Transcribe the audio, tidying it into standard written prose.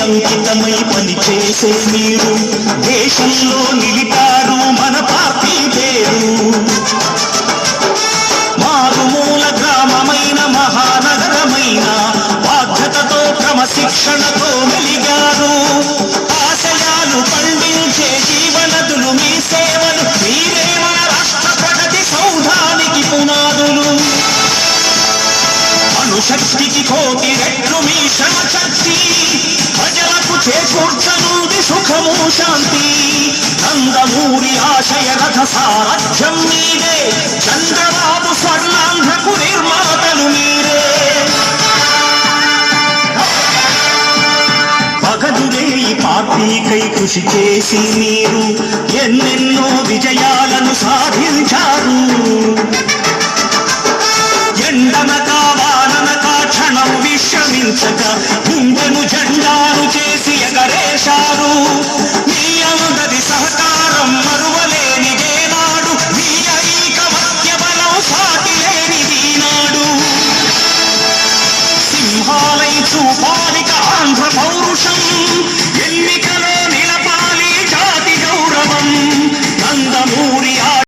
అంకితమై పనిచేసే మీరు దేశంలో నిలిపారు మన పార్టీ పేరు. మారుమూల గ్రామమైన మహానగరమైన బాధ్యతతో క్రమశిక్షణతో మెలిగారు. ఆశయాలు పండించే జీవనదులు మీ సేవలు, మీరే మన రాష్ట్ర ప్రగతి సౌధానికి పునాదులు. అణుశక్తికి కోటి రెట్లు మీ శ్రమశక్తి, ప్రజలకు చేకూర్చనుంది సుఖము శాంతి. నందమూరి ఆశయ రథ సారథ్యం మీరే, చంద్రబాబు స్వర్ణాంధ్రకు నిర్మాతలు మీరే. పగలురే ఈ పార్టీకై కృషి చేసి మీరు ఎన్నెన్నో విజయాలను సాధించారు. ఎండనక వాననక క్షణం విశ్రమించక